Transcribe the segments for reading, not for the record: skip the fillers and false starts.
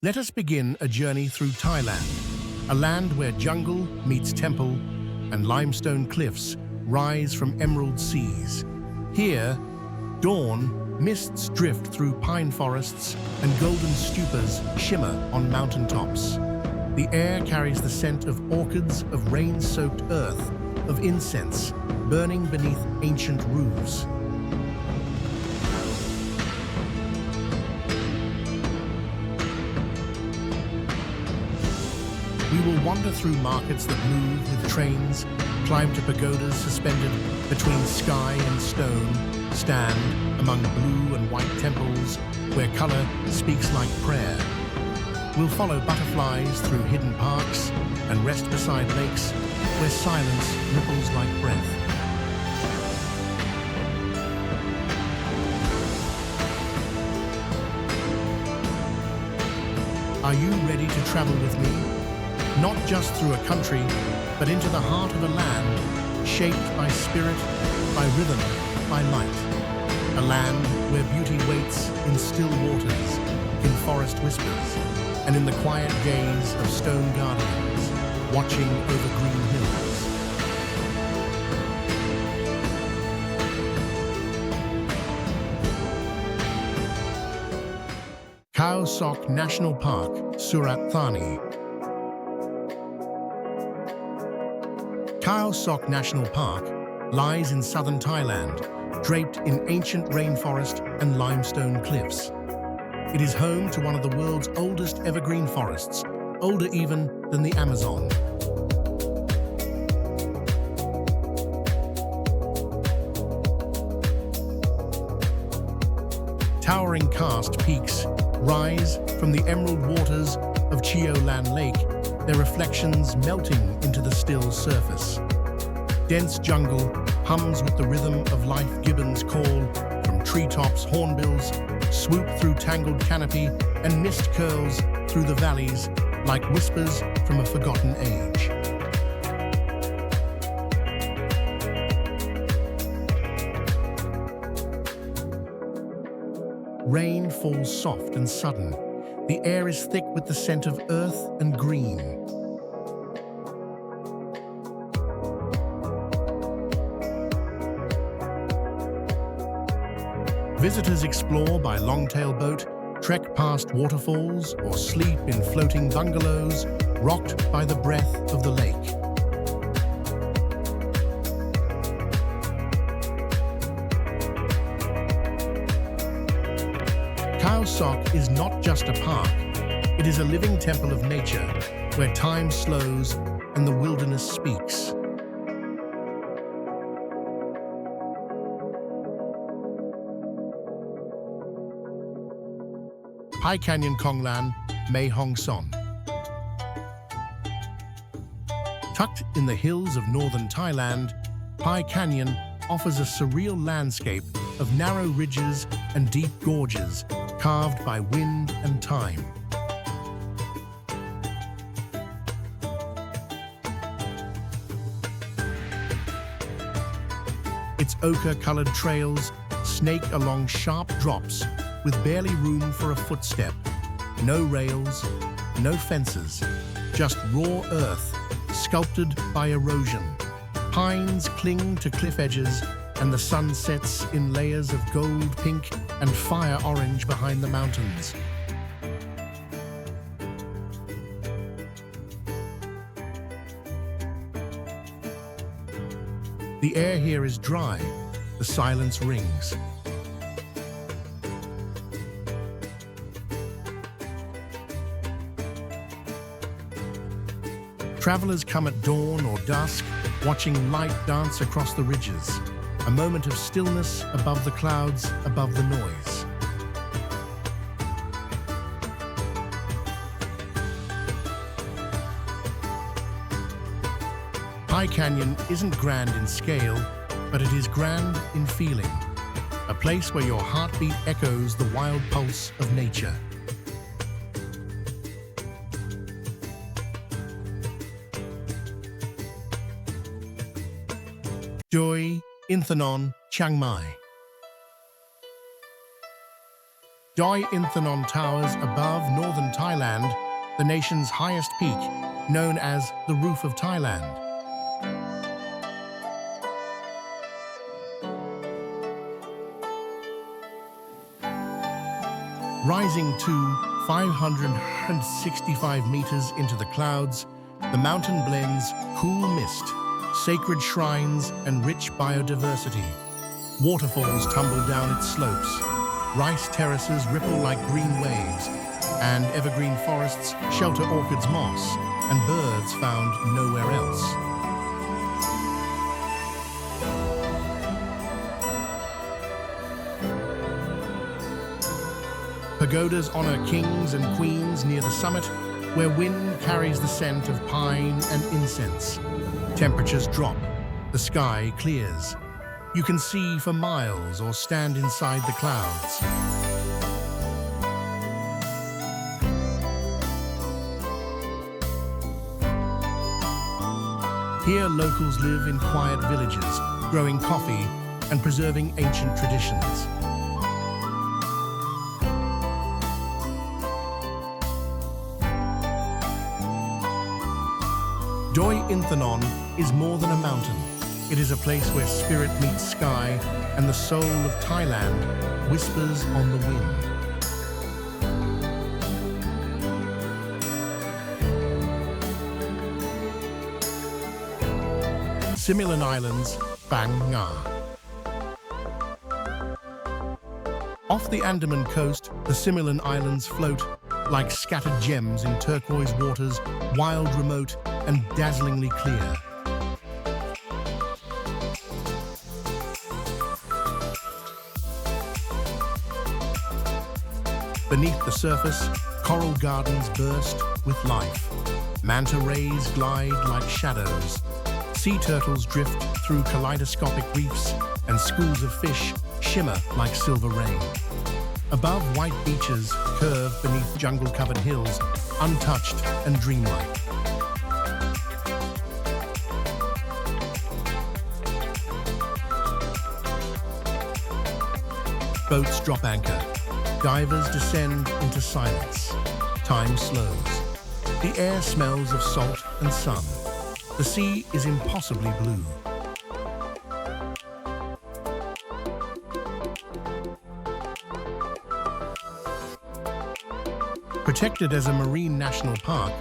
Let us begin a journey through Thailand, a land where jungle meets temple and limestone cliffs rise from emerald seas. Here, dawn, mists drift through pine forests and golden stupas shimmer on mountaintops. The air carries the scent of orchids, of rain-soaked earth, of incense burning beneath ancient roofs. We will wander through markets that move with trains, climb to pagodas suspended between sky and stone, stand among blue and white temples where color speaks like prayer. We'll follow butterflies through hidden parks and rest beside lakes where silence ripples like breath. Are you ready to travel with me? Not just through a country, but into the heart of a land shaped by spirit, by rhythm, by light. A land where beauty waits in still waters, in forest whispers, and in the quiet gaze of stone guardians watching over green hills. Khao Sok National Park, Surat Thani. Khao Sok National Park lies in southern Thailand, draped in ancient rainforest and limestone cliffs. It is home to one of the world's oldest evergreen forests, older even than the Amazon. Towering karst peaks rise from the emerald waters of Chio Lan Lake, their reflections melting into the still surface. Dense jungle hums with the rhythm of life gibbons call from treetops, hornbills swoop through tangled canopy, and mist curls through the valleys like whispers from a forgotten age. Rain falls soft and sudden. The air is thick with the scent of earth and green. Visitors explore by longtail boat, trek past waterfalls, or sleep in floating bungalows, rocked by the breath of the lake. Khao Sok is not just a park, it is a living temple of nature, where time slows and the wilderness speaks. Pai Canyon Konglan, Mae Hong Son. Tucked in the hills of northern Thailand, Pai Canyon offers a surreal landscape of narrow ridges and deep gorges carved by wind and time. Its ochre-colored trails snake along sharp drops with barely room for a footstep. No rails, no fences, just raw earth sculpted by erosion. Pines cling to cliff edges and the sun sets in layers of gold, pink, and fire orange behind the mountains. The air here is dry, the silence rings. Travelers come at dawn or dusk, watching light dance across the ridges, a moment of stillness above the clouds, above the noise. Pai Canyon isn't grand in scale, but it is grand in feeling, a place where your heartbeat echoes the wild pulse of nature. Doi Inthanon, Chiang Mai. Doi Inthanon towers above northern Thailand, the nation's highest peak, known as the Roof of Thailand. Rising to 565 meters into the clouds, the mountain blends cool mist, sacred shrines, and rich biodiversity. Waterfalls tumble down its slopes, rice terraces ripple like green waves, and evergreen forests shelter orchids, moss, and birds found nowhere else. Pagodas honor kings and queens near the summit, where wind carries the scent of pine and incense. Temperatures drop, the sky clears. You can see for miles or stand inside the clouds. Here, locals live in quiet villages, growing coffee and preserving ancient traditions. Doi Inthanon is more than a mountain. It is a place where spirit meets sky and the soul of Thailand whispers on the wind. Similan Islands, Phang Nga. Off the Andaman coast, the Similan Islands float like scattered gems in turquoise waters, wild, remote, and dazzlingly clear. Beneath the surface, coral gardens burst with life. Manta rays glide like shadows. Sea turtles drift through kaleidoscopic reefs, and schools of fish shimmer like silver rain. Above, white beaches curve beneath jungle-covered hills, untouched and dreamlike. Boats drop anchor. Divers descend into silence. Time slows. The air smells of salt and sun. The sea is impossibly blue. Protected as a marine national park,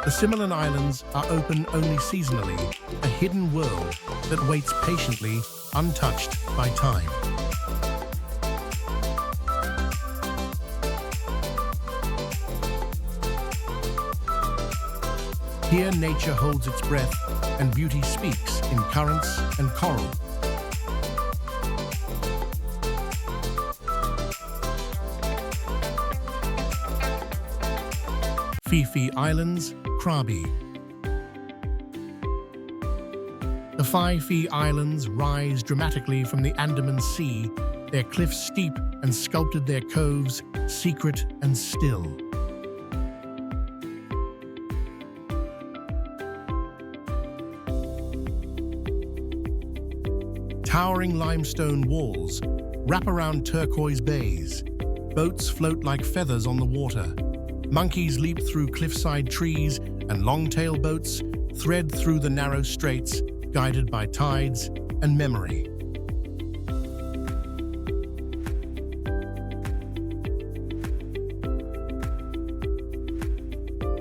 the Similan Islands are open only seasonally, a hidden world that waits patiently, untouched by time. Here, nature holds its breath, and beauty speaks in currents and coral. Phi Phi Islands, Krabi. The Phi Phi Islands rise dramatically from the Andaman Sea, their cliffs steep and sculpted, their coves secret and still. Towering limestone walls wrap around turquoise bays. Boats float like feathers on the water. Monkeys leap through cliffside trees, and long-tail boats thread through the narrow straits, guided by tides and memory.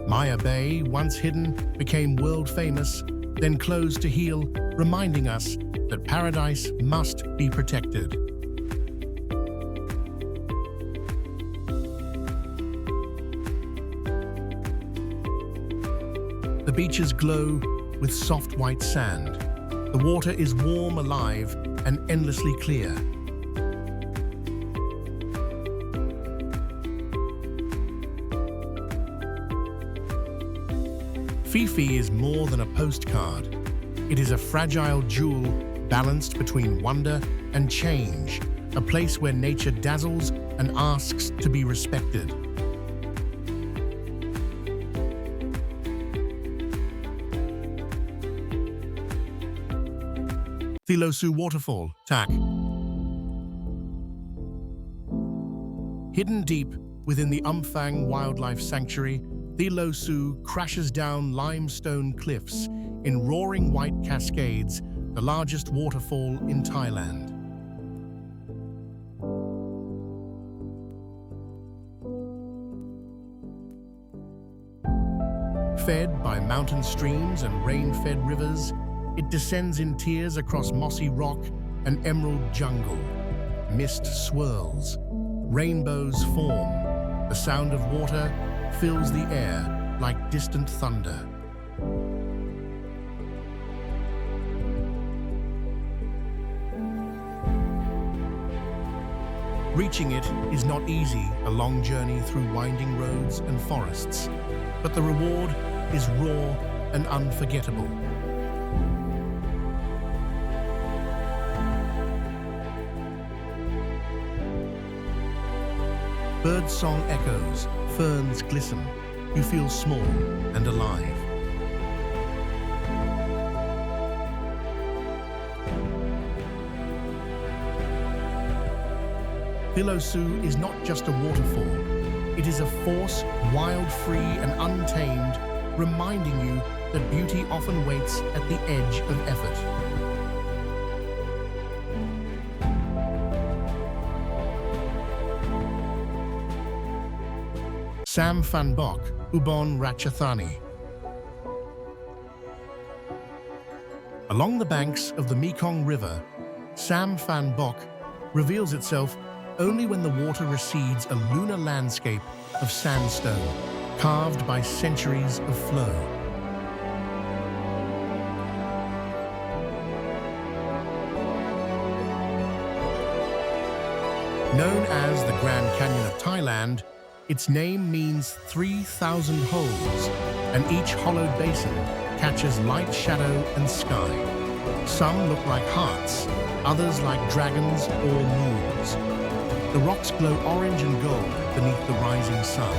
Maya Bay, once hidden, became world-famous, then closed to heal, reminding us that paradise must be protected. The beaches glow with soft white sand. The water is warm, alive, and endlessly clear. Phi Phi is more than a postcard. It is a fragile jewel balanced between wonder and change, a place where nature dazzles and asks to be respected. Thi Lo Su Waterfall, Tak. Hidden deep within the Umphang Wildlife Sanctuary, Thi Lo Su crashes down limestone cliffs in roaring white cascades, the largest waterfall in Thailand. Fed by mountain streams and rain-fed rivers, it descends in tiers across mossy rock and emerald jungle. Mist swirls, rainbows form, the sound of water fills the air like distant thunder. Reaching it is not easy, a long journey through winding roads and forests, but the reward is raw and unforgettable. Birdsong echoes, ferns glisten. You feel small and alive. Thi Lo Su is not just a waterfall. It is a force, wild, free, and untamed, reminding you that beauty often waits at the edge of effort. Sam Phan Bok, Ubon Ratchathani. Along the banks of the Mekong River, Sam Phan Bok reveals itself only when the water recedes, a lunar landscape of sandstone, carved by centuries of flow. Known as the Grand Canyon of Thailand, its name means 3,000 holes, and each hollowed basin catches light, shadow, and sky. Some look like hearts, others like dragons or moons. The rocks glow orange and gold beneath the rising sun.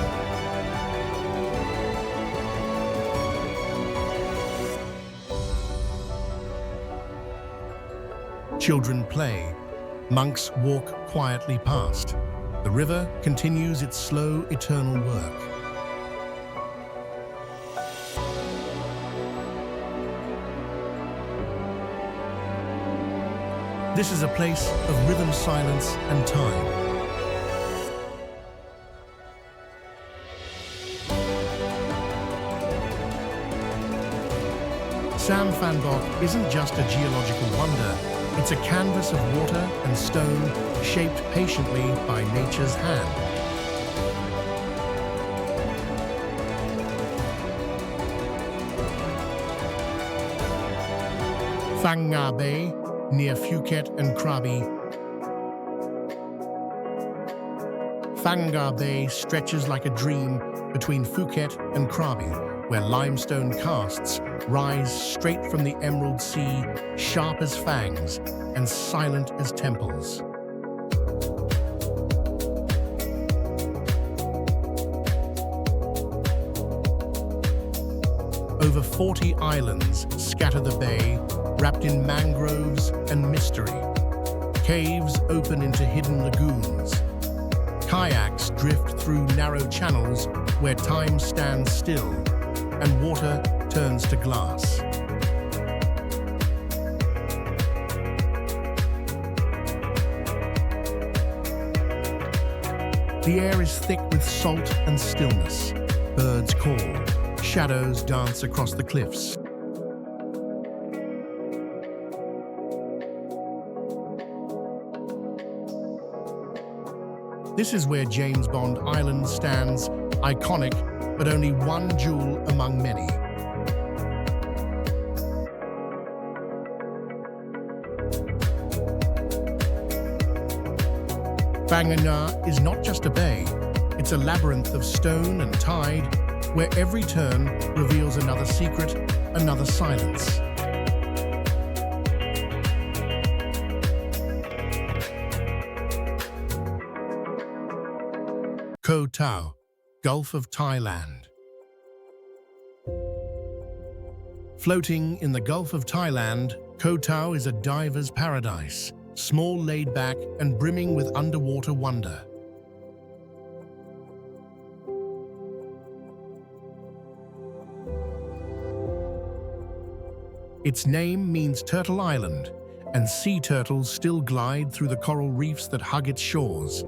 Children play. Monks walk quietly past. The river continues its slow, eternal work. This is a place of rhythm, silence, and time. Sam Phan Bok isn't just a geological wonder, it's a canvas of water and stone shaped patiently by nature's hand. Phang Nga Bay, near Phuket and Krabi. Phang Nga Bay stretches like a dream between Phuket and Krabi, where limestone casts rise straight from the Emerald Sea, sharp as fangs and silent as temples. Over 40 islands scatter the bay, wrapped in mangroves and mystery. Caves open into hidden lagoons. Kayaks drift through narrow channels where time stands still and water turns to glass. The air is thick with salt and stillness. Birds call. Shadows dance across the cliffs. This is where James Bond Island stands, iconic, but only one jewel among many. Phang Nga is not just a bay, it's a labyrinth of stone and tide, where every turn reveals another secret, another silence. Koh Tao, Gulf of Thailand. Floating in the Gulf of Thailand, Koh Tao is a diver's paradise, small, laid back, and brimming with underwater wonder. Its name means Turtle Island, and sea turtles still glide through the coral reefs that hug its shores.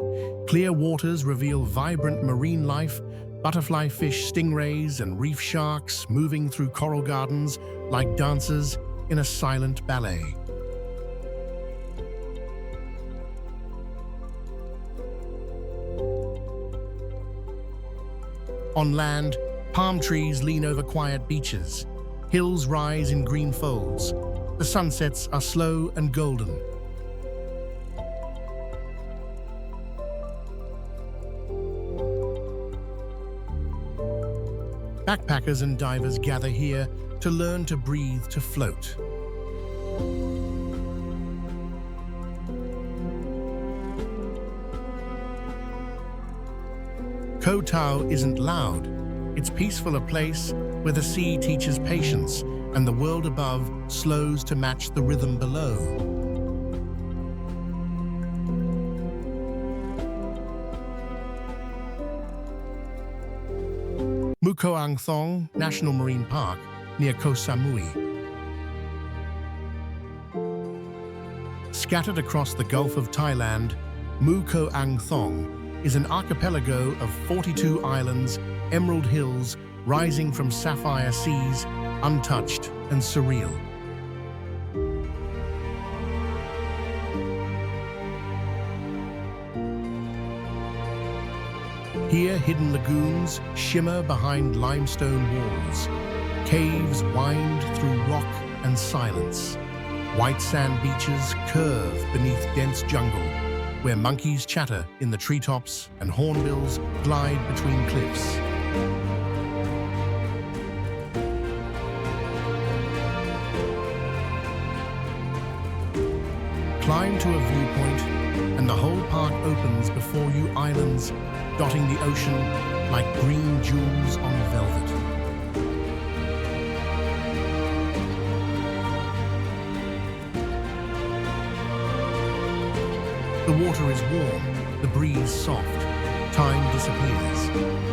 Clear waters reveal vibrant marine life, butterfly fish, stingrays, and reef sharks moving through coral gardens like dancers in a silent ballet. On land, palm trees lean over quiet beaches. Hills rise in green folds. The sunsets are slow and golden. Backpackers and divers gather here to learn to breathe, to float. Koh Tao isn't loud. It's peaceful, a place where the sea teaches patience and the world above slows to match the rhythm below. Thong National Marine Park near Koh Samui. Scattered across the Gulf of Thailand, Thong is an archipelago of 42 islands, emerald hills rising from sapphire seas, untouched and surreal. Here, hidden lagoons shimmer behind limestone walls. Caves wind through rock and silence. White sand beaches curve beneath dense jungle, where monkeys chatter in the treetops and hornbills glide between cliffs. Climb to a viewpoint, and the whole park opens before you, islands dotting the ocean like green jewels on velvet. The water is warm, the breeze soft, time disappears.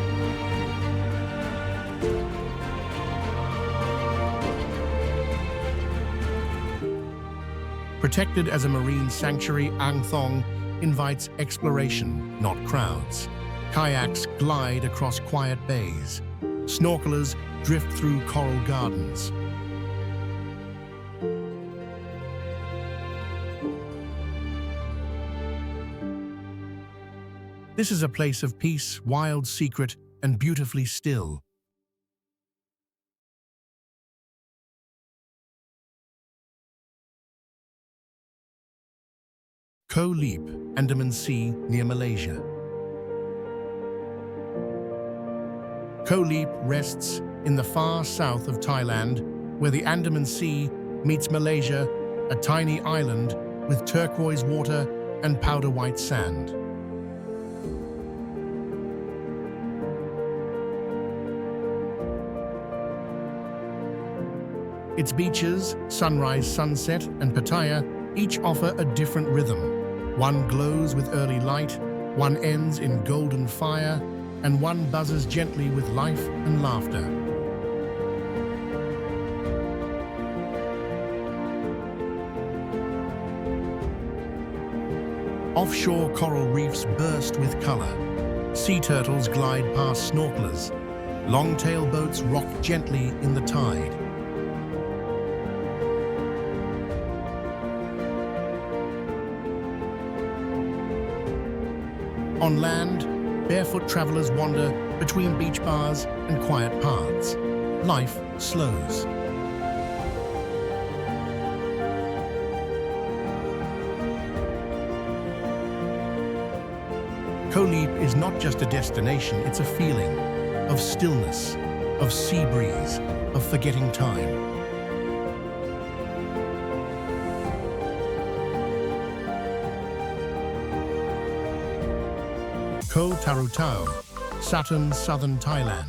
Protected as a marine sanctuary, Thong invites exploration, not crowds. Kayaks glide across quiet bays. Snorkelers drift through coral gardens. This is a place of peace, wild, secret, and beautifully still. Koh Lipe, Andaman Sea near Malaysia. Koh Lipe rests in the far south of Thailand, where the Andaman Sea meets Malaysia, a tiny island with turquoise water and powder white sand. Its beaches, sunrise, sunset, and Pattaya each offer a different rhythm. One glows with early light, one ends in golden fire, and one buzzes gently with life and laughter. Offshore coral reefs burst with color. Sea turtles glide past snorkelers. Long-tail boats rock gently in the tide. On land, barefoot travelers wander between beach bars and quiet paths. Life slows. Koh Lipe is not just a destination, it's a feeling of stillness, of sea breeze, of forgetting time. Koh Tao, Satun, southern Thailand.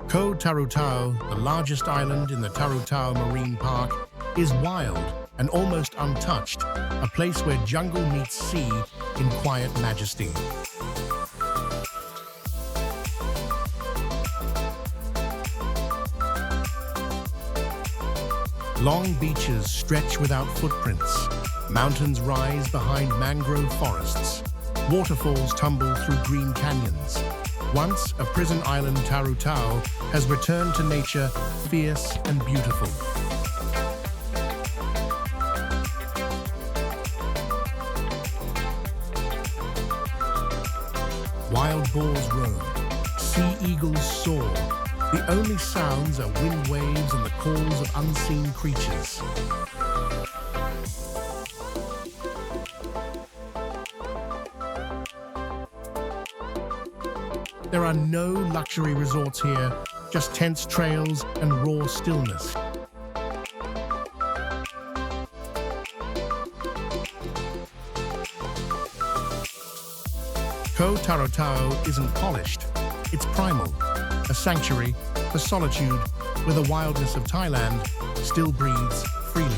Koh Tao, the largest island in the Tao Marine Park, is wild and almost untouched, a place where jungle meets sea in quiet majesty. Long beaches stretch without footprints. Mountains rise behind mangrove forests. Waterfalls tumble through green canyons. Once a prison island, Koh Tao has returned to nature, fierce and beautiful. Wild boars roam. Sea eagles soar. The only sounds are wind waves and the calls of unseen creatures. There are no luxury resorts here, just tense trails and raw stillness. Koh Tao isn't polished, it's primal, a sanctuary for solitude where the wildness of Thailand still breathes freely.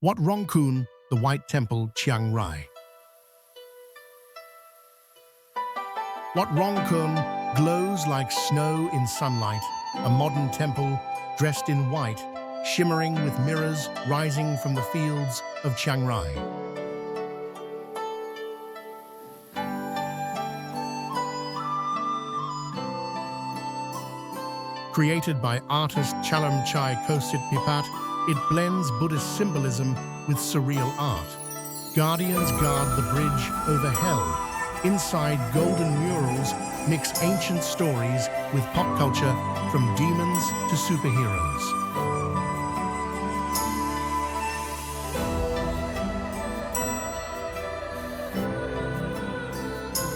Wat Rong Khun, the White Temple, Chiang Rai. Wat Rong Khun glows like snow in sunlight, a modern temple dressed in white, shimmering with mirrors rising from the fields of Chiang Rai. Created by artist Chalamchai Kosit Pipat, it blends Buddhist symbolism with surreal art. Guardians guard the bridge over hell. Inside, golden murals mix ancient stories with pop culture from demons to superheroes.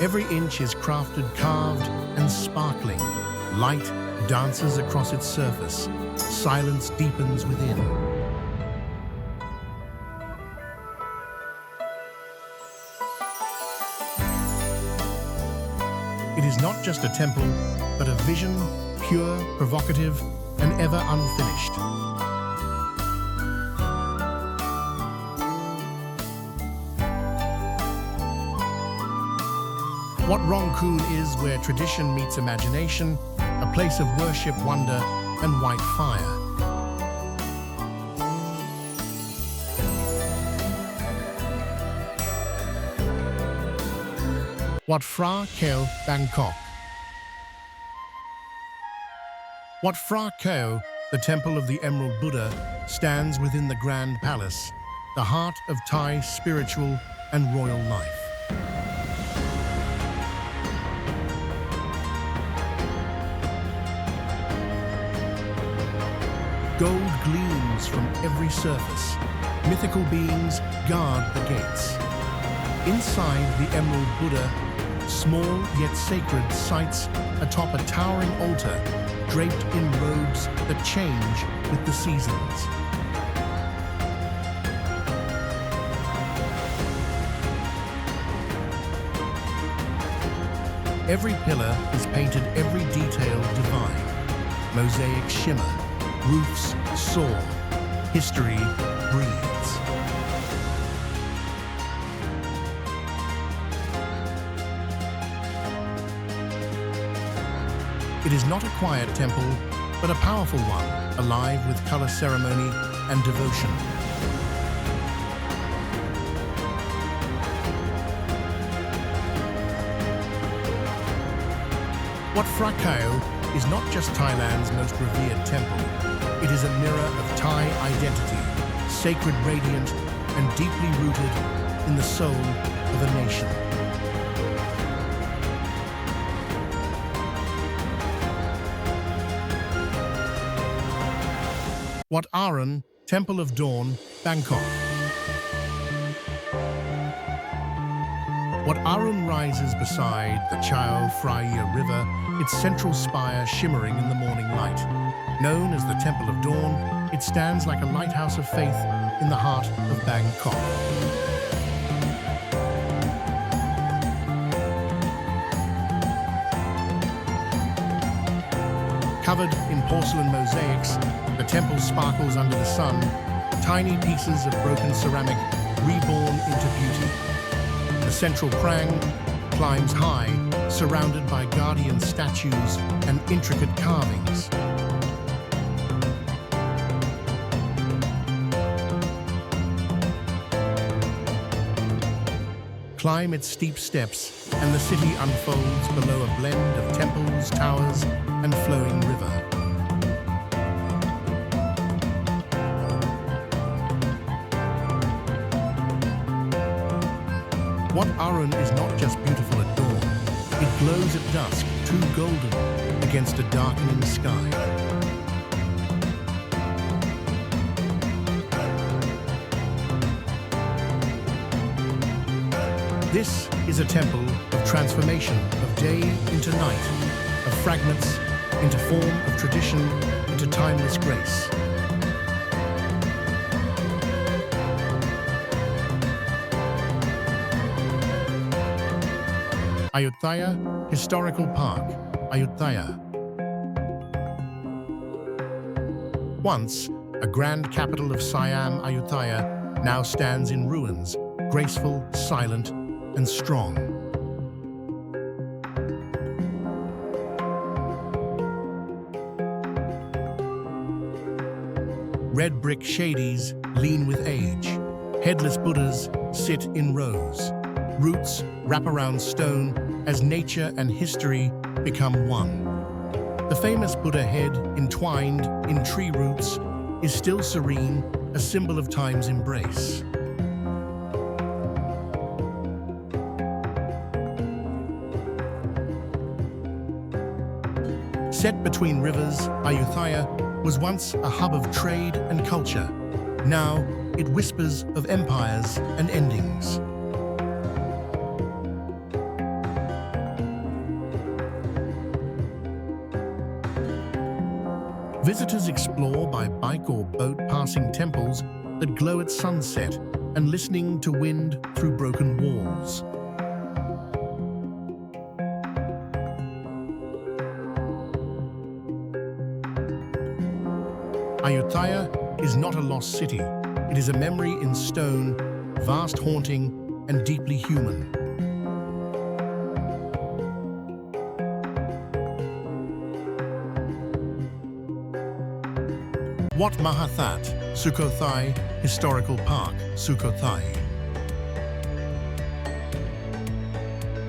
Every inch is crafted, carved, and sparkling. Light dances across its surface. Silence deepens within. It is not just a temple, but a vision, pure, provocative, and ever unfinished. Wat Rong Khun is where tradition meets imagination, a place of worship, wonder, and white fire. Wat Phra Kaew, Bangkok. Wat Phra Kaew, the Temple of the Emerald Buddha, stands within the Grand Palace, the heart of Thai spiritual and royal life. Gold gleams from every surface. Mythical beings guard the gates. Inside the Emerald Buddha, small yet sacred, sites atop a towering altar draped in robes that change with the seasons. Every pillar is painted, every detail divine. Mosaic shimmer, roofs soar, history breathes. It is not a quiet temple, but a powerful one, alive with color, ceremony, and devotion. Wat Phra Kaew is not just Thailand's most revered temple. It is a mirror of Thai identity, sacred, radiant, and deeply rooted in the soul of a nation. Wat Arun, Temple of Dawn, Bangkok. Wat Arun rises beside the Chao Phraya River, its central spire shimmering in the morning light. Known as the Temple of Dawn, it stands like a lighthouse of faith in the heart of Bangkok. Covered in porcelain mosaics, the temple sparkles under the sun, tiny pieces of broken ceramic reborn into beauty. The central prang, climbs high, surrounded by guardian statues and intricate carvings. Climb its steep steps, and the city unfolds below a blend of temples, towers, and flowing river. Wat Arun is not just beautiful at dawn, it glows at dusk, too golden against a darkening sky. This is a temple of transformation, of day into night, of fragments into form, of tradition into timeless grace. Ayutthaya Historical Park, Ayutthaya. Once a grand capital of Siam, Ayutthaya now stands in ruins, graceful, silent, and strong. Red brick shadies lean with age. Headless Buddhas sit in rows. Roots wrap around stone as nature and history become one. The famous Buddha head entwined in tree roots is still serene, a symbol of time's embrace. Set between rivers, Ayutthaya was once a hub of trade and culture. Now, it whispers of empires and endings. Visitors explore by bike or boat, passing temples that glow at sunset and listening to wind through broken walls. Ayutthaya is not a lost city. It is a memory in stone, vast, haunting, and deeply human. Wat Mahathat, Sukhothai Historical Park, Sukhothai.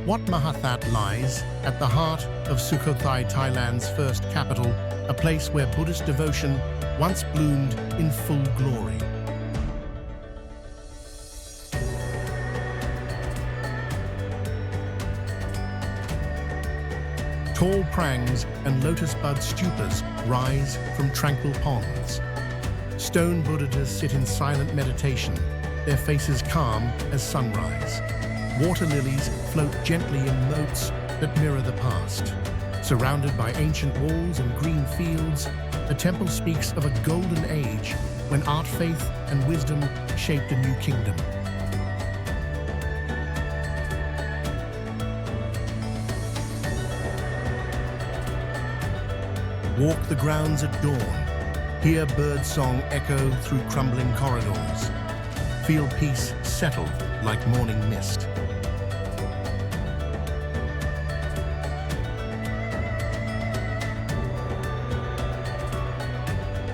Wat Mahathat lies at the heart of Sukhothai, Thailand's first capital, a place where Buddhist devotion once bloomed in full glory. Tall prangs and lotus bud stupas rise from tranquil ponds. Stone Buddhas sit in silent meditation, their faces calm as sunrise. Water lilies float gently in moats that mirror the past. Surrounded by ancient walls and green fields, the temple speaks of a golden age when art, faith, and wisdom shaped a new kingdom. Walk the grounds at dawn. Hear birdsong echo through crumbling corridors. Feel peace settle like morning mist.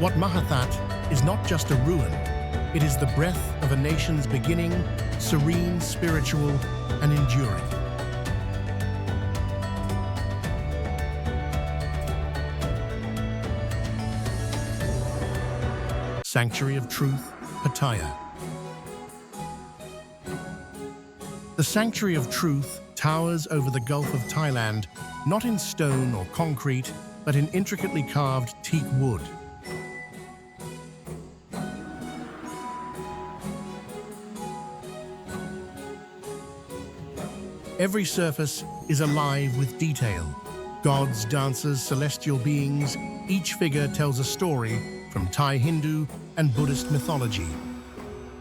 Wat Mahathat is not just a ruin. It is the breath of a nation's beginning, serene, spiritual, and enduring. Sanctuary of Truth, Pattaya. The Sanctuary of Truth towers over the Gulf of Thailand, not in stone or concrete, but in intricately carved teak wood. Every surface is alive with detail. Gods, dancers, celestial beings, each figure tells a story from Thai Hindu and Buddhist mythology.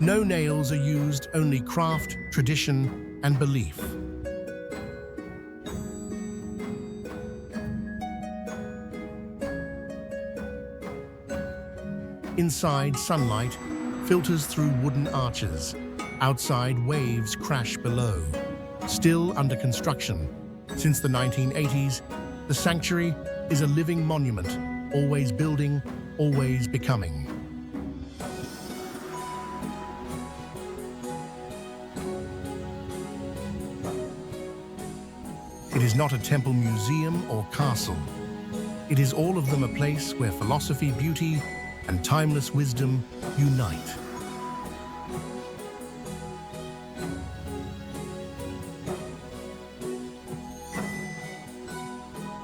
No nails are used, only craft, tradition, and belief. Inside, sunlight filters through wooden arches. Outside, waves crash below. still under construction. Since the 1980s, the sanctuary is a living monument, always building, always becoming. It is not a temple museum or castle. It is all of them a place where philosophy, beauty, and timeless wisdom unite.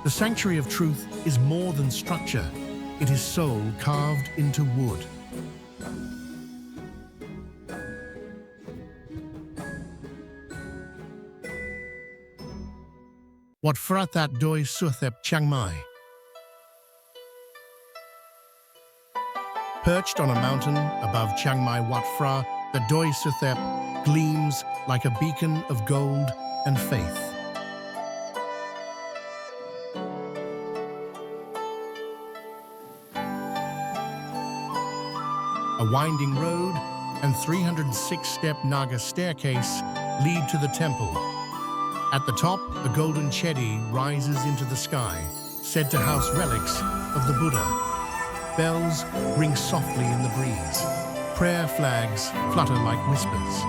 The Sanctuary of Truth is more than structure. It is soul carved into wood. Wat Phra Kaew Doi Suthep Chiang Mai. Perched on a mountain above Chiang Mai, Wat Phra, the Doi Suthep gleams like a beacon of gold and faith. A winding road and 306-step Naga staircase lead to the temple. At the top, the golden chedi rises into the sky, said to house relics of the Buddha. Bells ring softly in the breeze. Prayer flags flutter like whispers.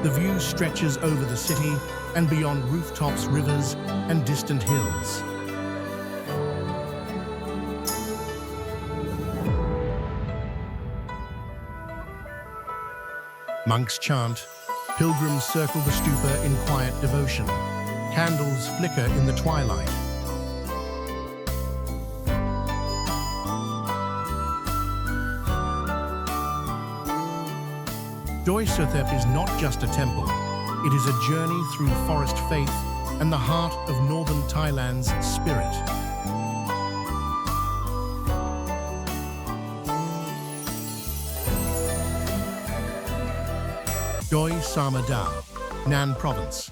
The view stretches over the city and beyond rooftops, rivers, and distant hills. Monks chant, pilgrims circle the stupa in quiet devotion. Candles flicker in the twilight. Doi Suthep is not just a temple. It is a journey through forest faith and the heart of northern Thailand's spirit. Doi Sama Dao, Nan Province.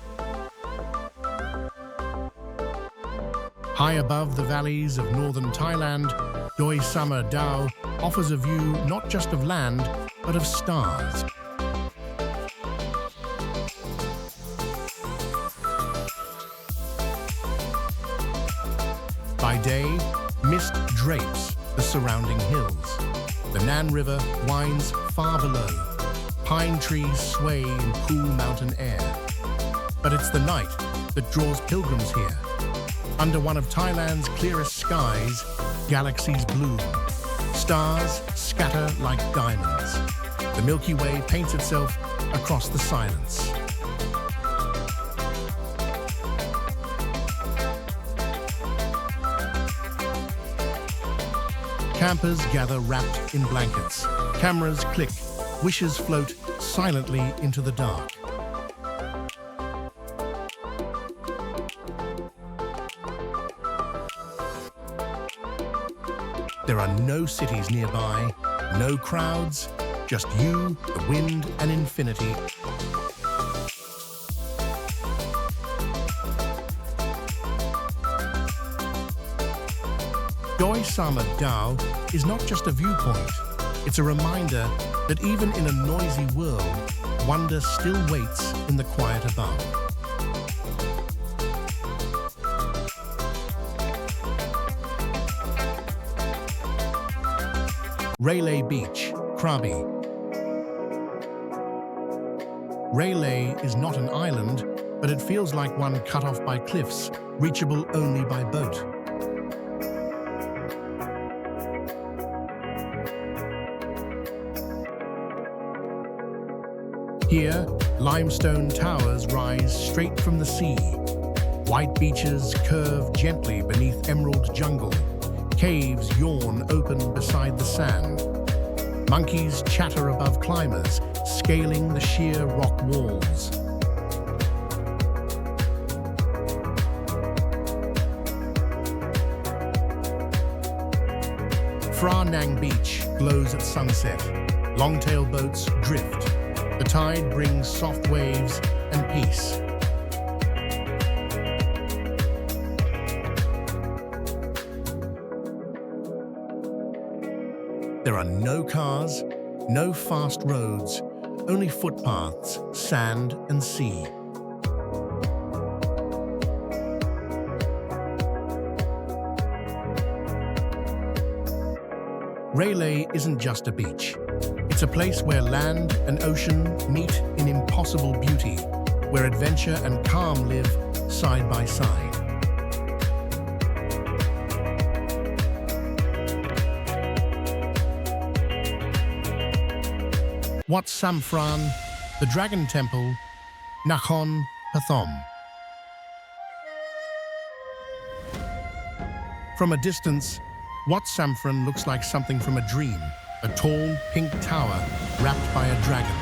High above the valleys of northern Thailand, Doi Sama Dao offers a view not just of land, but of stars. By day, mist drapes the surrounding hills. The Nan River winds far below. Pine trees sway in cool mountain air. But it's the night that draws pilgrims here. Under one of Thailand's clearest skies, galaxies bloom. Stars scatter like diamonds. The Milky Way paints itself across the silence. Campers gather wrapped in blankets. Cameras click. Wishes float silently into the dark. There are no cities nearby, no crowds, just you, the wind, and infinity. Doi Sama Dao is not just a viewpoint. It's a reminder that even in a noisy world, wonder still waits in the quiet above. Railay Beach, Krabi. Railay is not an island, but it feels like one cut off by cliffs, reachable only by boat. Here, limestone towers rise straight from the sea. White beaches curve gently beneath emerald jungle. Caves yawn open beside the sand. Monkeys chatter above climbers, scaling the sheer rock walls. Phra Nang Beach glows at sunset. Longtail boats drift. The tide brings soft waves and peace. There are no cars, no fast roads, only footpaths, sand and sea. Railay isn't just a beach. It's a place where land and ocean meet in impossible beauty, where adventure and calm live side by side. Wat Sam Phan, the Dragon Temple, Nakhon Pathom. From a distance, Wat Sam Phan looks like something from a dream, a tall pink tower wrapped by a dragon.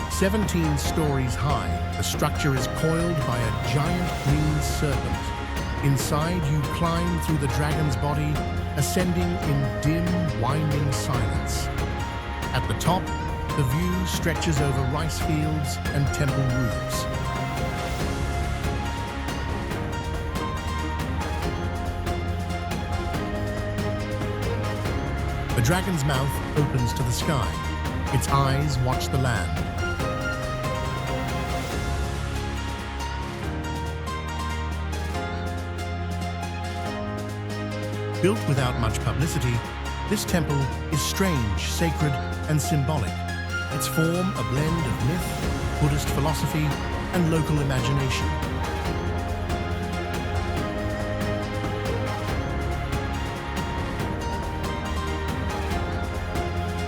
"17 stories high, the structure is coiled by a giant green serpent. Inside, you climb through the dragon's body, ascending in dim, winding silence. At the top, the view stretches over rice fields and temple roofs. The dragon's mouth opens to the sky. Its eyes watch the land. Built without much publicity, this temple is strange, sacred, and symbolic. Its form a blend of myth, Buddhist philosophy, and local imagination.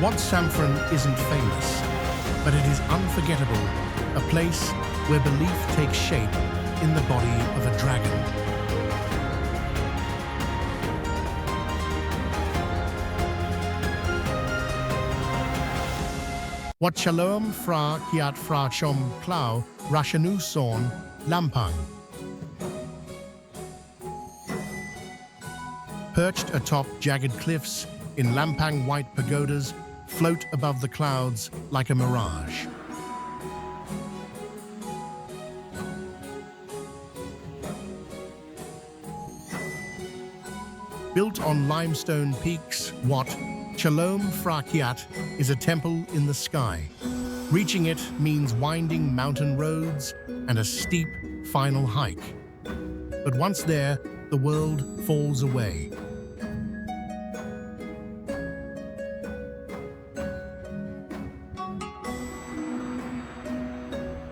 Wat Sam Phan isn't famous, but it is unforgettable, a place where belief takes shape in the body of a dragon. Wat Phra Kaew Phra Chom Clau Rashanu Son Lampang. Perched atop jagged cliffs in Lampang, white pagodas float above the clouds like a mirage. Built on limestone peaks, Wat Phra Kaew is a temple in the sky. Reaching it means winding mountain roads and a steep final hike. But once there, the world falls away.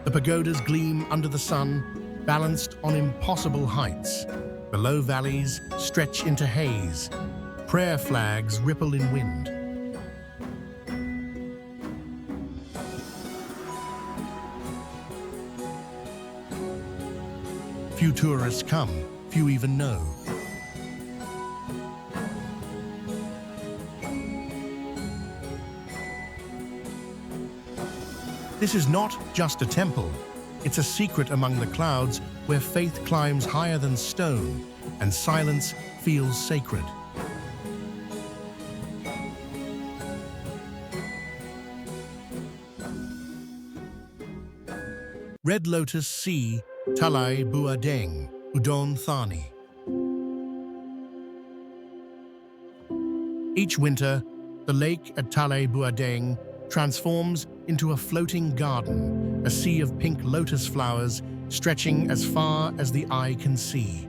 The pagodas gleam under the sun, balanced on impossible heights. Below, valleys stretch into haze. Prayer flags ripple in wind. Few tourists come, few even know. This is not just a temple. It's a secret among the clouds where faith climbs higher than stone and silence feels sacred. Red Lotus Sea, Talai Bua Deng, Udon Thani. Each winter, the lake at Talai Bua Deng transforms into a floating garden, a sea of pink lotus flowers stretching as far as the eye can see.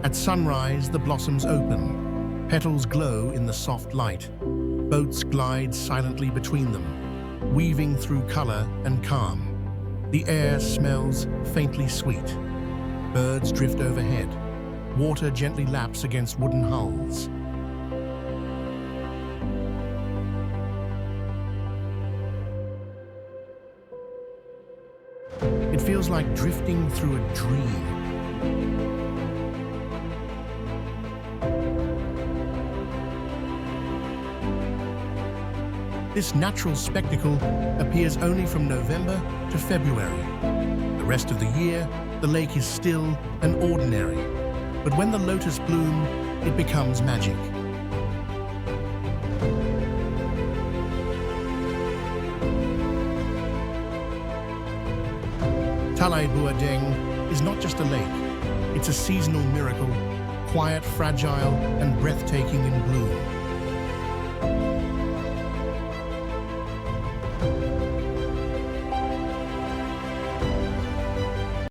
At sunrise, the blossoms open. Petals glow in the soft light. Boats glide silently between them, weaving through color and calm. The air smells faintly sweet. Birds drift overhead. Water gently laps against wooden hulls. It feels like drifting through a dream. This natural spectacle appears only from November to February. The rest of the year, the lake is still and ordinary. But when the lotus bloom, it becomes magic. Kalai Buadeng is not just a lake, it's a seasonal miracle, quiet, fragile, and breathtaking in bloom.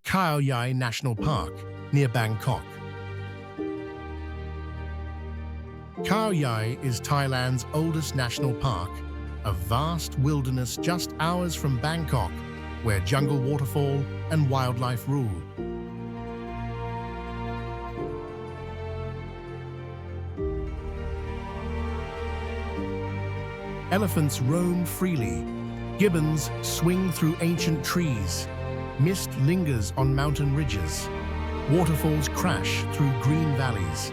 Khao Yai National Park, near Bangkok. Khao Yai is Thailand's oldest national park, a vast wilderness just hours from Bangkok, where jungle waterfall and wildlife rule. Elephants roam freely, gibbons swing through ancient trees, mist lingers on mountain ridges, waterfalls crash through green valleys.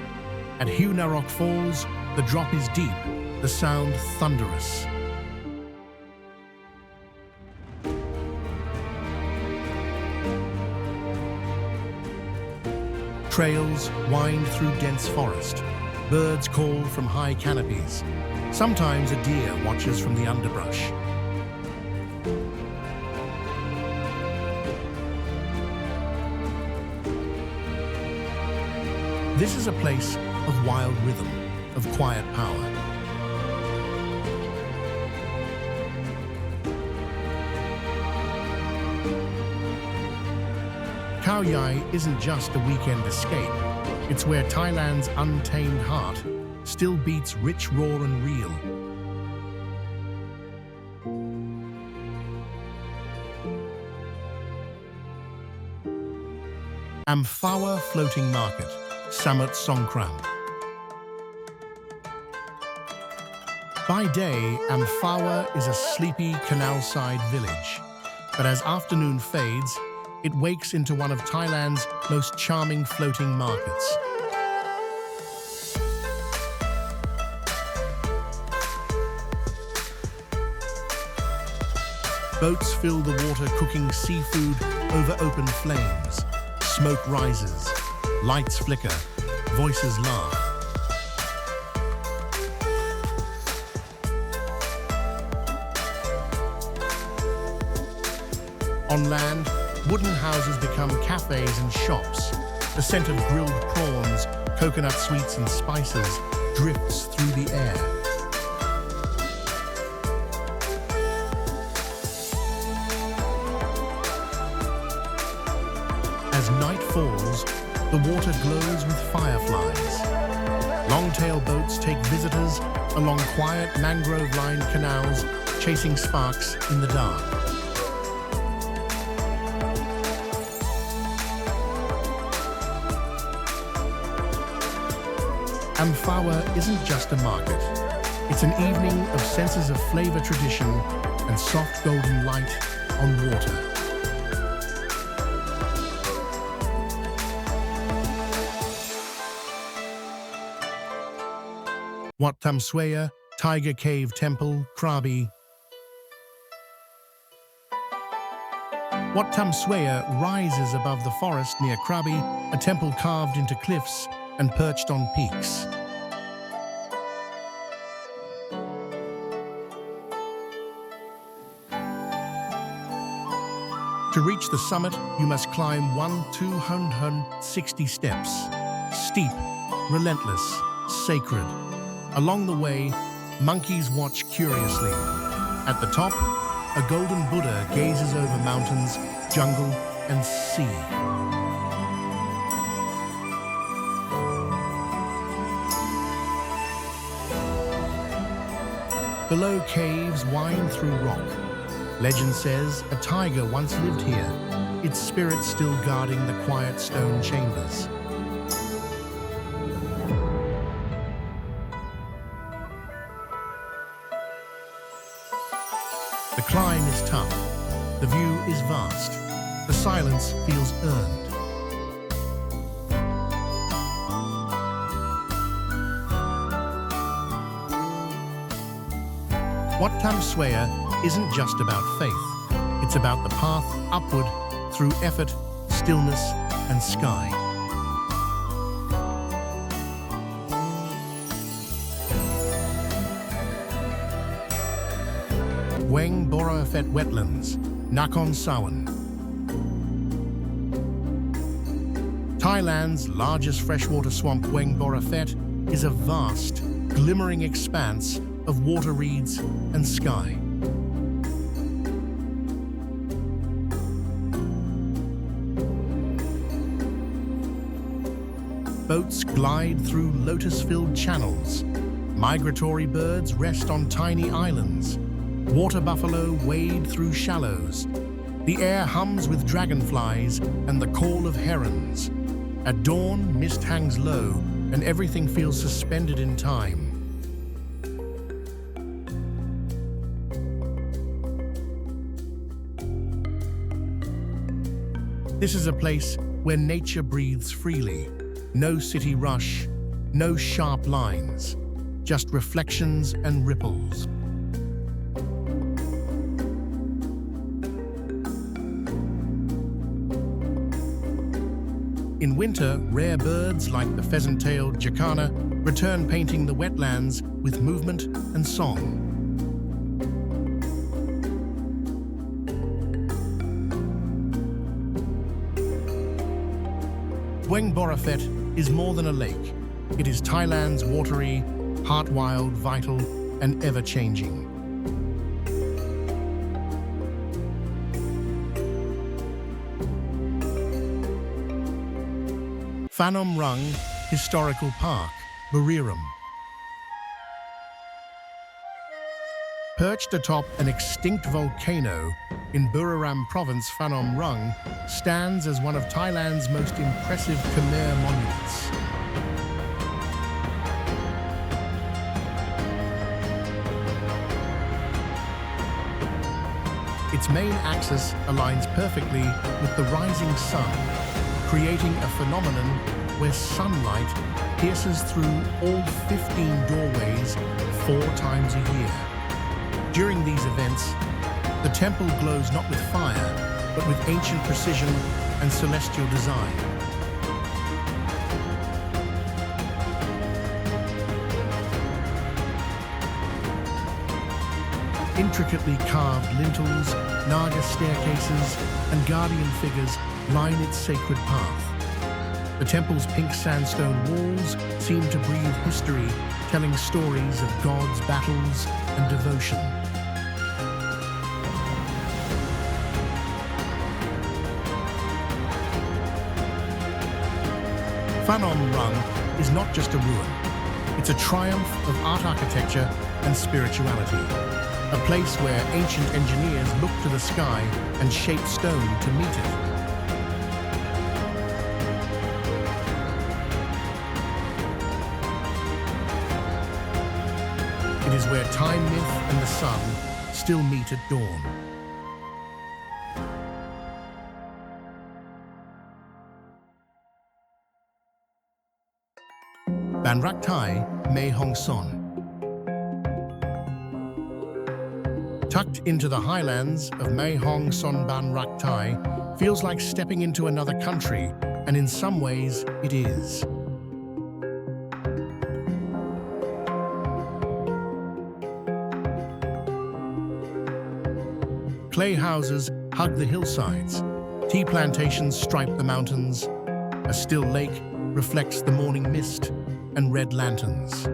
At Hugh Narok Falls, the drop is deep, the sound thunderous. Trails wind through dense forest. Birds call from high canopies. Sometimes a deer watches from the underbrush. This is a place of wild rhythm, of quiet power. Khao Yai isn't just a weekend escape. It's where Thailand's untamed heart still beats rich, raw, and real. Amphawa Floating Market, Samut Songkhram. By day, Amphawa is a sleepy canal-side village, but as afternoon fades, it wakes into one of Thailand's most charming floating markets. Boats fill the water cooking seafood over open flames. Smoke rises, lights flicker, voices laugh. On land, wooden houses become cafes and shops. The scent of grilled prawns, coconut sweets and spices drifts through the air. As night falls, the water glows with fireflies. Long-tail boats take visitors along quiet mangrove-lined canals, chasing sparks in the dark. Amphawa isn't just a market. It's an evening of senses of flavor, tradition, and soft golden light on water. Wat Tham Swea, Tiger Cave Temple, Krabi. Wat Tham Swea rises above the forest near Krabi, a temple carved into cliffs and perched on peaks. To reach the summit, you must climb 260 steps. Steep, relentless, sacred. Along the way, monkeys watch curiously. At the top, a golden Buddha gazes over mountains, jungle, and sea. Below, caves wind through rock. Legend says a tiger once lived here, its spirit still guarding the quiet stone chambers. The climb is tough, the view is vast, the silence feels earned. Wat Tham Swea isn't just about faith, it's about the path upward through effort, stillness, and sky. Weng Borafet Wetlands, Nakhon Sawan. Thailand's largest freshwater swamp, Veng Boraphet, is a vast, glimmering expanse of water reeds and sky. Boats glide through lotus-filled channels. Migratory birds rest on tiny islands. Water buffalo wade through shallows. The air hums with dragonflies and the call of herons. At dawn, mist hangs low, and everything feels suspended in time. This is a place where nature breathes freely. No city rush, no sharp lines, just reflections and ripples. In winter, rare birds like the pheasant-tailed jacana return, painting the wetlands with movement and song. Veng Boraphet is more than a lake. It is Thailand's watery, heart-wild, vital, and ever-changing. Phang Nga Bay Historical Park, Buriram. Perched atop an extinct volcano in Buriram Province, Phang Nga Bay stands as one of Thailand's most impressive Khmer monuments. Its main axis aligns perfectly with the rising sun, creating a phenomenon where sunlight pierces through all 15 doorways 4 times a year. During these events, the temple glows not with fire, but with ancient precision and celestial design. Intricately carved lintels, Naga staircases, and guardian figures line its sacred path. The temple's pink sandstone walls seem to breathe history, telling stories of gods' battles and devotion. Phang Nga Bay is not just a ruin. It's a triumph of art architecture and spirituality. A place where ancient engineers look to the sky and shape stone to meet it. It is where time myth and the sun still meet at dawn. Ban Rak Thai, Mae Hong Son. Tucked into the highlands of Mae Hong Son, Ban Rak Thai feels like stepping into another country, and in some ways, it is. Clay houses hug the hillsides. Tea plantations stripe the mountains. A still lake reflects the morning mist and red lanterns.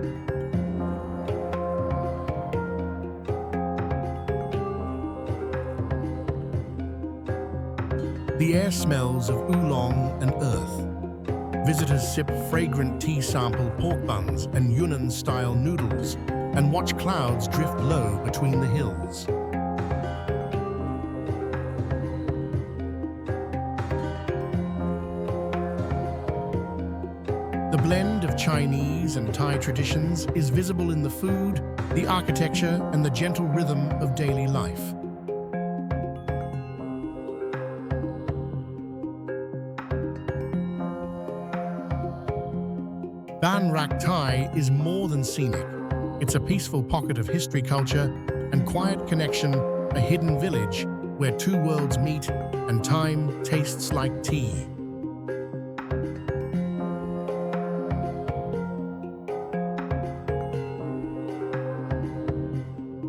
The air smells of oolong and earth. Visitors sip fragrant tea-sample pork buns and Yunnan-style noodles and watch clouds drift low between the hills. The blend of Chinese and Thai traditions is visible in the food, the architecture, and the gentle rhythm of daily life. Ban Rak Thai is more than scenic. It's a peaceful pocket of history, culture, and quiet connection, a hidden village where 2 worlds meet and time tastes like tea.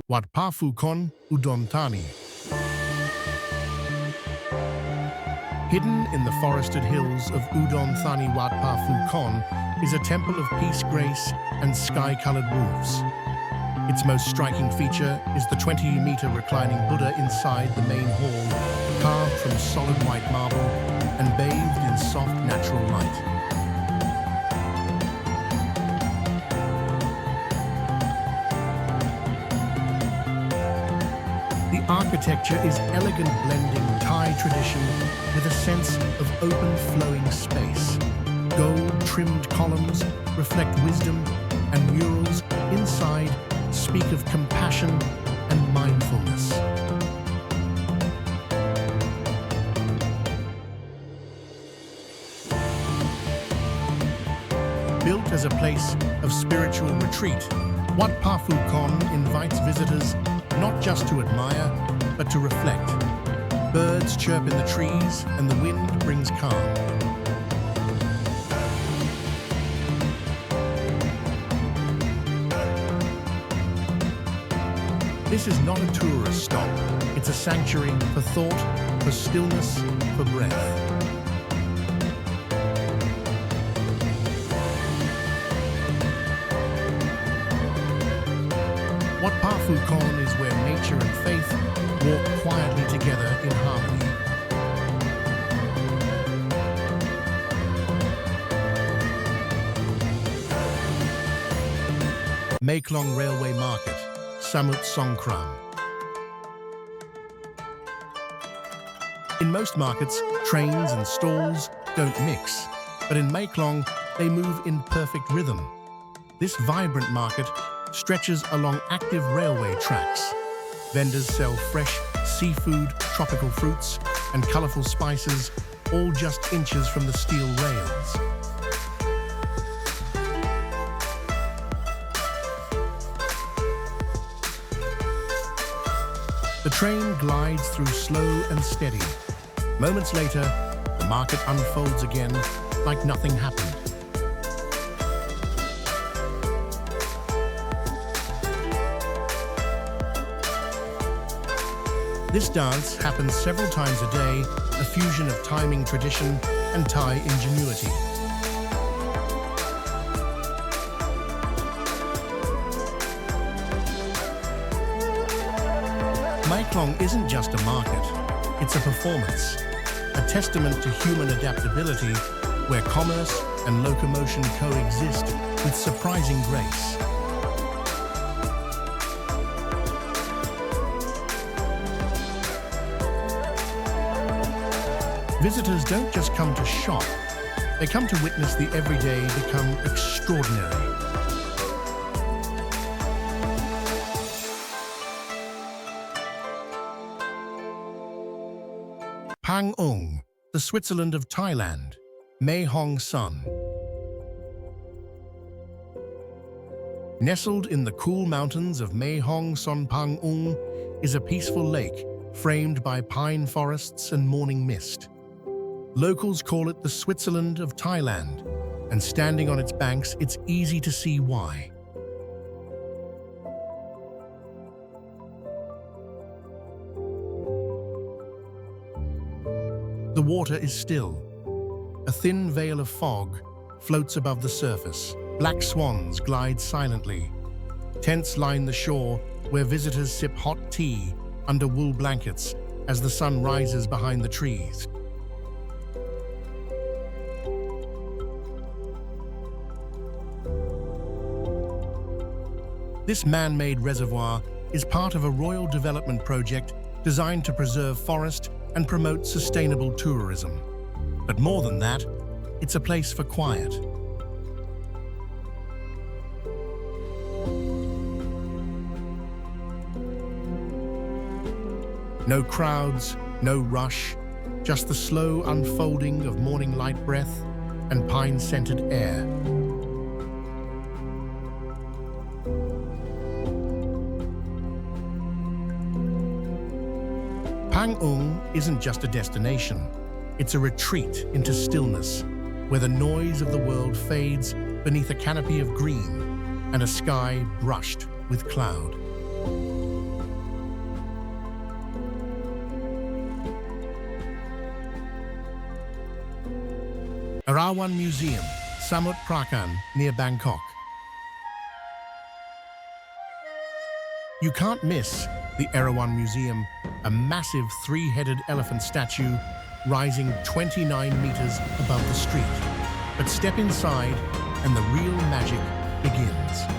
Wat Phra Kaew, Udon Thani. Hidden in the forested hills of Udon Thani Wat Pha Kaew is a temple of peace, grace, and sky-colored roofs. Its most striking feature is the 20-meter reclining Buddha inside the main hall, carved from solid white marble and bathed in soft natural light. The architecture is elegant, blending Thai tradition with a sense of open, flowing space. Gold-trimmed columns reflect wisdom, and murals inside speak of compassion and mindfulness. Built as a place of spiritual retreat, Wat Pha Kaew invites visitors not just to admire, but to reflect. Birds chirp in the trees, and the wind brings calm. This is not a tourist stop. It's a sanctuary for thought, for stillness, for breath. Wat Pha Kaew is where nature and faith walk quietly together in harmony. Maeklong Railway Market, Samut Songkhram. In most markets, trains and stalls don't mix, but in Maeklong, they move in perfect rhythm. This vibrant market stretches along active railway tracks. Vendors sell fresh seafood, tropical fruits, and colorful spices, all just inches from the steel rails. The train glides through slow and steady. Moments later, the market unfolds again like nothing happened. This dance happens several times a day, a fusion of timing tradition and Thai ingenuity. Maeklong isn't just a market, it's a performance, a testament to human adaptability where commerce and locomotion coexist with surprising grace. Visitors don't just come to shop, they come to witness the everyday become extraordinary. Phang Nga, the Switzerland of Thailand, Mae Hong Son. Nestled in the cool mountains of Mae Hong Son, Phang Nga is a peaceful lake framed by pine forests and morning mist. Locals call it the Switzerland of Thailand, and standing on its banks, it's easy to see why. The water is still. A thin veil of fog floats above the surface. Black swans glide silently. Tents line the shore where visitors sip hot tea under wool blankets as the sun rises behind the trees. This man-made reservoir is part of a royal development project designed to preserve forest and promote sustainable tourism. But more than that, it's a place for quiet. No crowds, no rush, just the slow unfolding of morning light breath and pine-scented air. Phang Nga isn't just a destination, it's a retreat into stillness, where the noise of the world fades beneath a canopy of green and a sky brushed with cloud. Erawan Museum, Samut Prakan, near Bangkok. You can't miss the Erawan Museum, a massive three-headed elephant statue rising 29 meters above the street. But step inside and the real magic begins.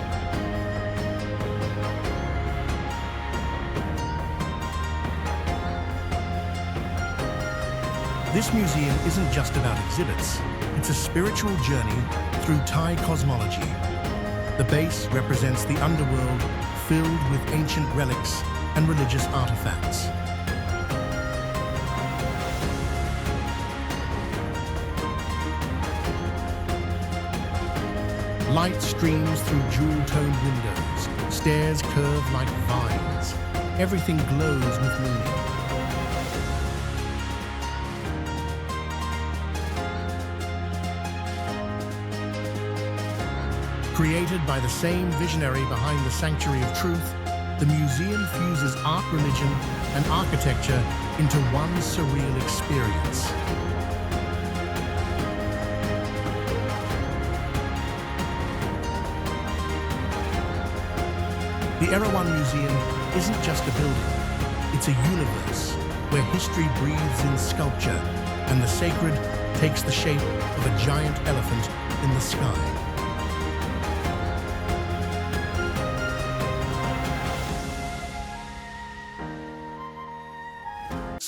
This museum isn't just about exhibits, it's a spiritual journey through Thai cosmology. The base represents the underworld filled with ancient relics and religious artifacts. Light streams through jewel-toned windows, stairs curve like vines. Everything glows with meaning. Created by the same visionary behind the Sanctuary of Truth, the museum fuses art, religion, and architecture into one surreal experience. The Erawan Museum isn't just a building, it's a universe where history breathes in sculpture and the sacred takes the shape of a giant elephant in the sky.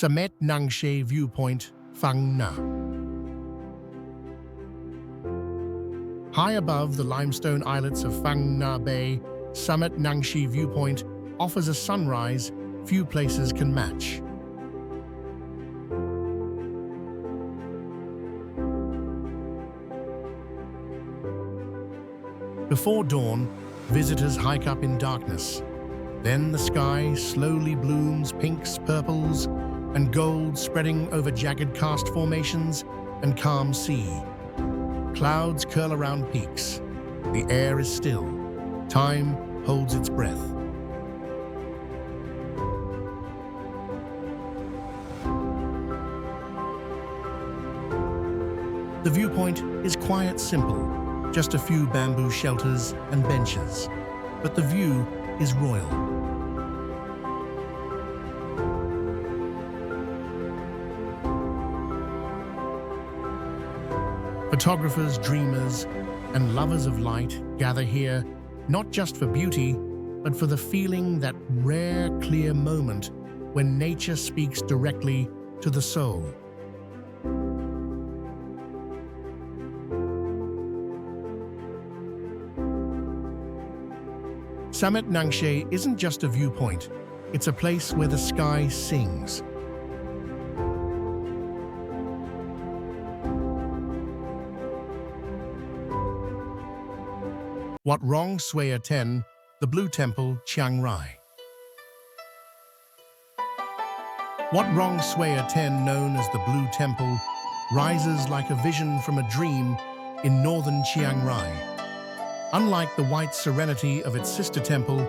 Samet Nangshe Viewpoint, Phang Nga. High above the limestone islets of Phang Nga Bay, Samet Nangshe Viewpoint offers a sunrise few places can match. Before dawn, visitors hike up in darkness. Then the sky slowly blooms pinks, purples, and gold spreading over jagged karst formations and calm sea. Clouds curl around peaks. The air is still. Time holds its breath. The viewpoint is quiet, simple, just a few bamboo shelters and benches. But the view is royal. Photographers, dreamers, and lovers of light gather here, not just for beauty, but for the feeling, that rare, clear moment when nature speaks directly to the soul. Samet Nangshe isn't just a viewpoint, it's a place where the sky sings. Wat Rong Khun, the Blue Temple, Chiang Rai. Wat Rong Khun, known as the Blue Temple, rises like a vision from a dream in northern Chiang Rai. Unlike the white serenity of its sister temple,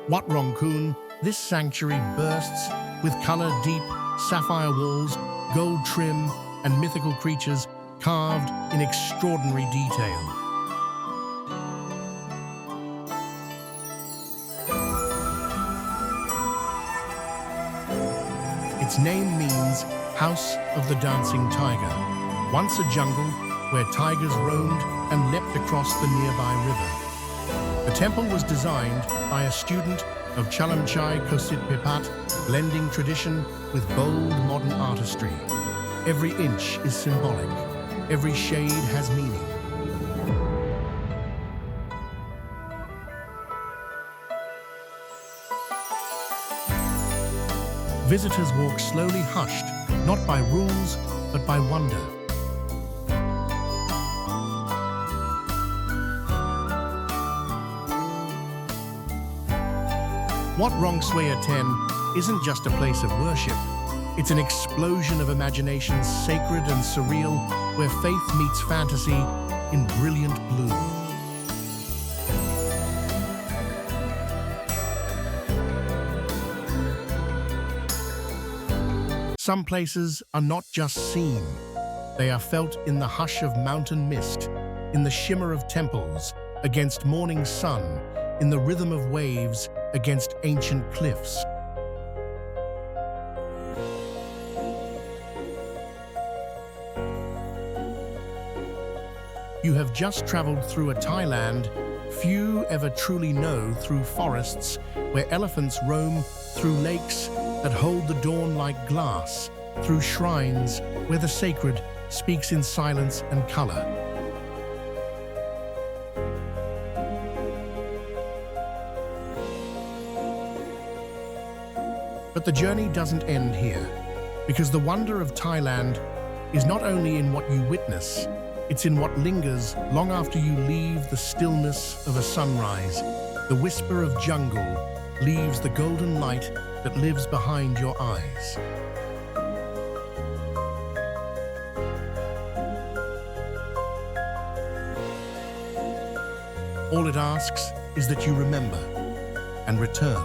Wat Rong Khun, this sanctuary bursts with color-deep sapphire walls, gold trim, and mythical creatures carved in extraordinary detail. Its name means House of the Dancing Tiger, once a jungle where tigers roamed and leapt across the nearby river. The temple was designed by a student of Chalamchai Kosit Pipat, blending tradition with bold modern artistry. Every inch is symbolic, every shade has meaning. Visitors walk slowly, hushed, not by rules, but by wonder. Wat Rong Khun isn't just a place of worship. It's an explosion of imagination, sacred and surreal, where faith meets fantasy in brilliant bloom. Some places are not just seen, They are felt in the hush of mountain mist, in the shimmer of temples against morning sun, in the rhythm of waves against ancient cliffs. You have just traveled through a Thailand few ever truly know, through forests where elephants roam, through lakes that hold the dawn like glass, through shrines where the sacred speaks in silence and color. But the journey doesn't end here, because the wonder of Thailand is not only in what you witness, it's in what lingers long after you leave. The stillness of a sunrise, the whisper of jungle, leaves the golden light that lives behind your eyes. All it asks is that you remember and return.